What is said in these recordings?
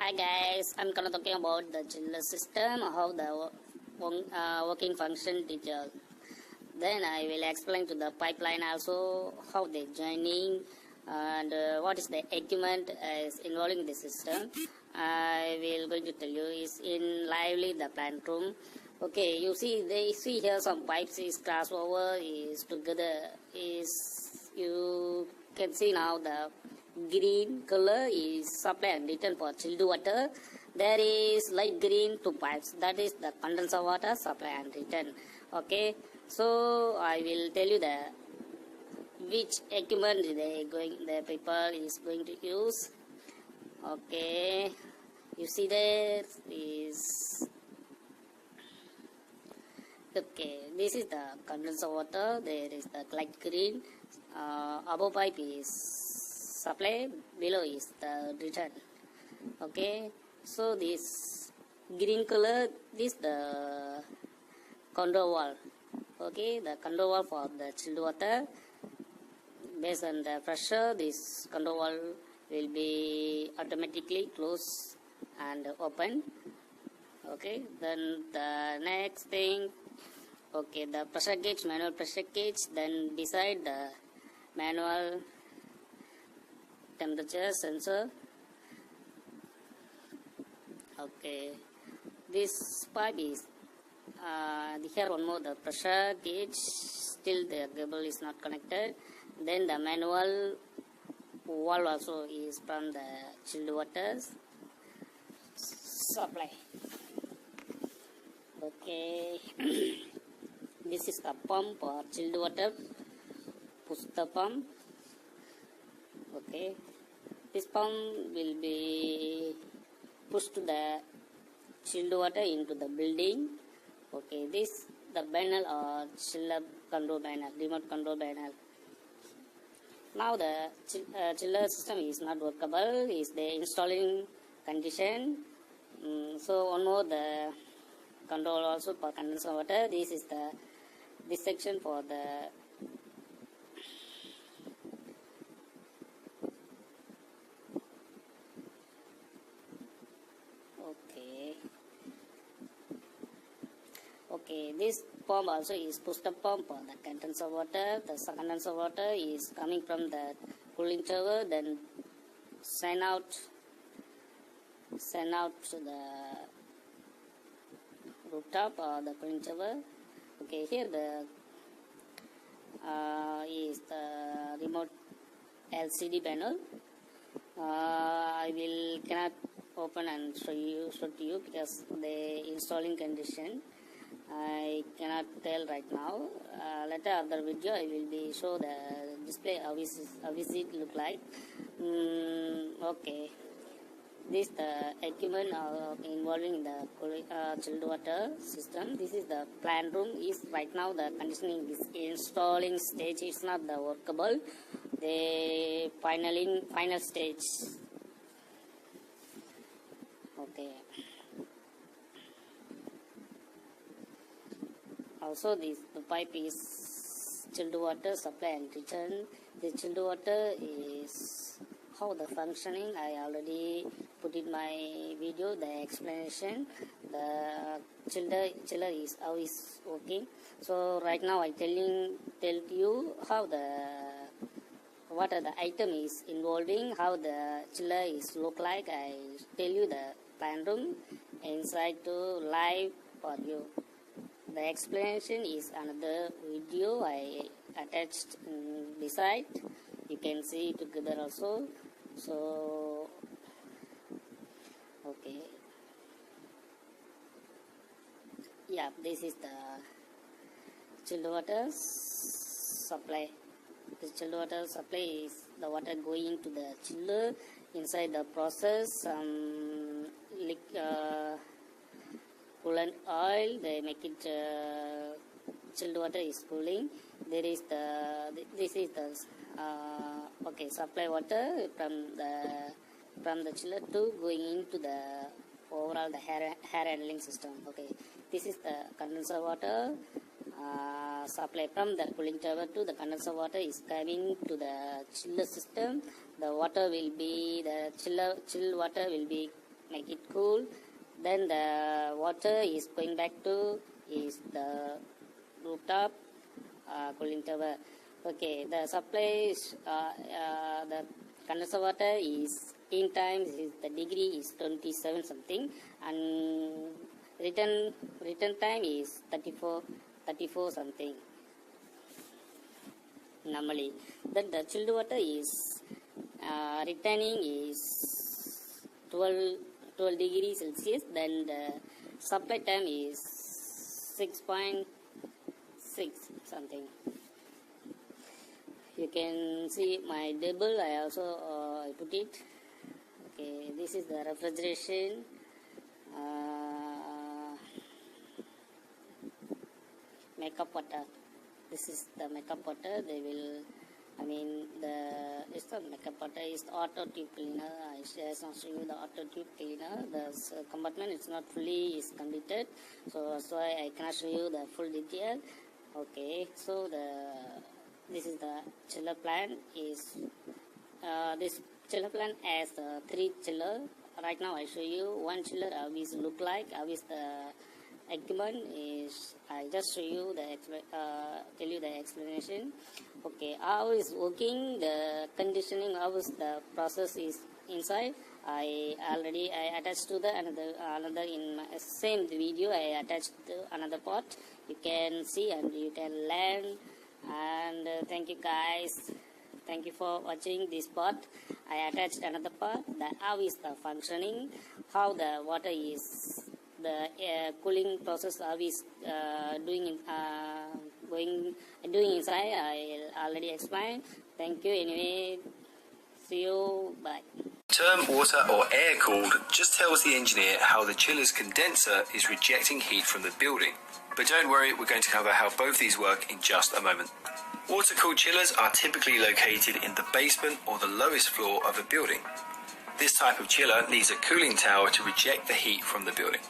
Hi guys, I'm gonna talking about the chiller system, how the working function detail. Then I will explain to the pipeline also how they joining and what is the equipment is involving the system. I will going to tell you is in lively the plant room. Okay, you see they see here some pipes is crossover is together is you can see now the green color is supply and return for chilled water. There is light green two pipes, that is the condenser water supply and return. Okay, so I will tell you the which equipment the people is going to use. Okay, you see there is okay, this is the condenser water, there is the light green, above pipe is supply, below is the return. Okay, so this green color, this the control valve. Okay, the control valve for the chilled water. Based on the pressure, this control valve will be automatically closed and open. Okay, then the next thing, okay, the pressure gauge, manual pressure gauge, then beside the manual temperature sensor. Okay, this pipe is here one more the pressure gauge, still the cable is not connected. Then the manual valve also is from the chilled water supply. Okay, this is the pump for chilled water, push the pump. Okay, this pump will be pushed the chilled water into the building. Okay, this the panel or chiller control panel, remote control panel. Now the chiller system is not workable, is the installing condition. So one more the control also for condenser water. This is the this section for the okay, this pump also is push-up pump for the condenser water. The condenser water is coming from the cooling tower, then send out to the rooftop or the cooling tower. Okay, here the is the remote LCD panel. I will cannot open and show to you because the installing condition I cannot tell right now. Later other video I will be show the display how is it look like. Okay, this the equipment involving the chilled water system. This is the plant room. Is right now the conditioning is installing stage. It's not the workable. The final stage. Okay. Also the pipe is chilled water supply and return. The chilled water is how the functioning I already put in my video the explanation. The chiller is how is working. So right now I tell you how the what are the item is involving, how the chiller is look like. I tell you the plant room inside to live for you. The explanation is another video I attached beside. You can see together also. So okay, yeah, this is the chilled water supply. The chilled water supply is the water going to the chiller. Inside the process coolant oil, they make it chilled water is cooling. There is this is the okay, supply water from the chiller to going into the overall the hair handling system. Okay, this is the condenser water supply from the cooling tower to the condenser water is coming to the chiller system. The water will be the chill water will be make it cool. Then the water is going back to the rooftop cooling tower. Okay, the supply is, the condenser water is in times the degree is 27 something, and return time is 34 something normally. Then the chilled water is returning is 12 degrees Celsius. Then the supply time is 6.6 something. You can see my table. I also I put it. Okay, this is the refrigeration. Makeup water. This is the makeup water. They will, it's not makeup water, it's the auto tube cleaner. I shall not show you the auto tube cleaner. The compartment is not fully is completed, so that's why I cannot show you the full detail. Okay, so this is the chiller plant. This chiller plant has 3 chiller. Right now I show you one chiller how it look like, how is the equipment is. I just show you tell you the explanation. Okay, how is working the conditioning, how is the process is inside. I attached to the another in my same video. I attached to another part. You can see and you can learn. And thank you guys. Thank you for watching this part. I attached another part that how is the functioning, how the water is, the cooling process how is doing inside. I already explained. Thank you anyway. See you. Bye. Term water or air cooled just tells the engineer how the chiller's condenser is rejecting heat from the building. But don't worry, we're going to cover how both these work in just a moment. Water-cooled chillers are typically located in the basement or the lowest floor of a building. This type of chiller needs a cooling tower to reject the heat from the building.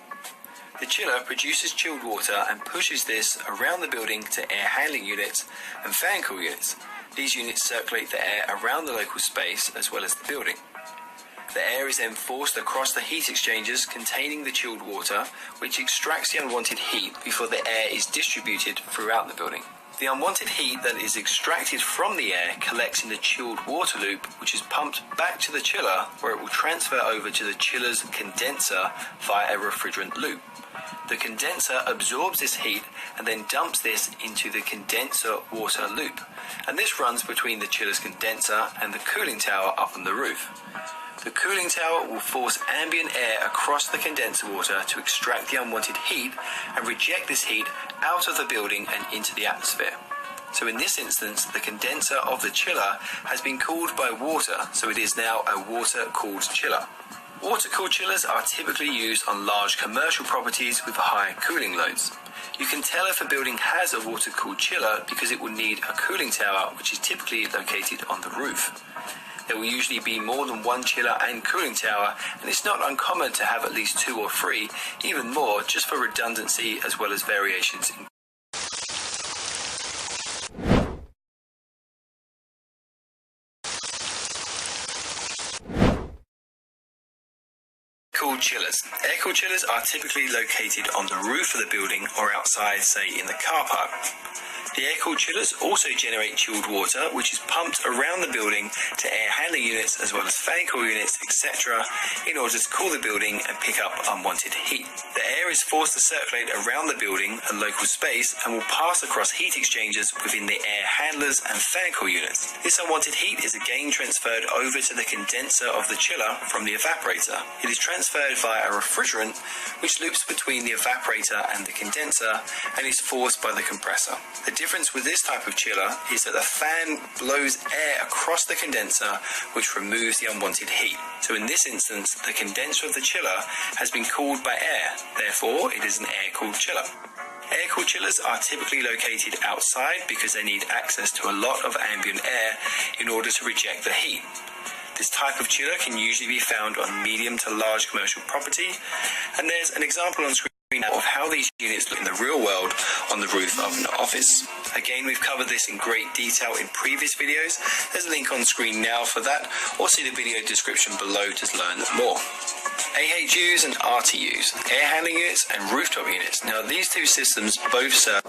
The chiller produces chilled water and pushes this around the building to air handling units and fan cool units. These units circulate the air around the local space as well as the building. The air is then forced across the heat exchangers containing the chilled water, which extracts the unwanted heat before the air is distributed throughout the building. The unwanted heat that is extracted from the air collects in the chilled water loop, which is pumped back to the chiller, where it will transfer over to the chiller's condenser via a refrigerant loop. The condenser absorbs this heat and then dumps this into the condenser water loop, and this runs between the chiller's condenser and the cooling tower up on the roof. The cooling tower will force ambient air across the condenser water to extract the unwanted heat and reject this heat out of the building and into the atmosphere. So in this instance, the condenser of the chiller has been cooled by water, so it is now a water-cooled chiller. Water-cooled chillers are typically used on large commercial properties with high cooling loads. You can tell if a building has a water-cooled chiller because it will need a cooling tower, which is typically located on the roof. There will usually be more than one chiller and cooling tower, and it's not uncommon to have at least 2 or 3, even more, just for redundancy as well as variations in air-cooled chillers. Air-cooled chillers are typically located on the roof of the building or outside, say in the car park. The air-cooled chillers also generate chilled water, which is pumped around the building to air handling units as well as fan cool units, etc., in order to cool the building and pick up unwanted heat. The air is forced to circulate around the building and local space and will pass across heat exchangers within the air handlers and fan cool units. This unwanted heat is again transferred over to the condenser of the chiller from the evaporator. It is transferred via a refrigerant, which loops between the evaporator and the condenser and is forced by the compressor. The difference with this type of chiller is that the fan blows air across the condenser, which removes the unwanted heat. So in this instance, the condenser of the chiller has been cooled by air, therefore it is an air-cooled chiller. Air-cooled chillers are typically located outside because they need access to a lot of ambient air in order to reject the heat. This type of chiller can usually be found on medium to large commercial property, and there's an example on screen of how these units look in the real world on the roof of an office. Again, we've covered this in great detail in previous videos. There's a link on screen now for that, or see the video description below to learn more. AHUs and RTUs, air handling units and rooftop units. Now these two systems both serve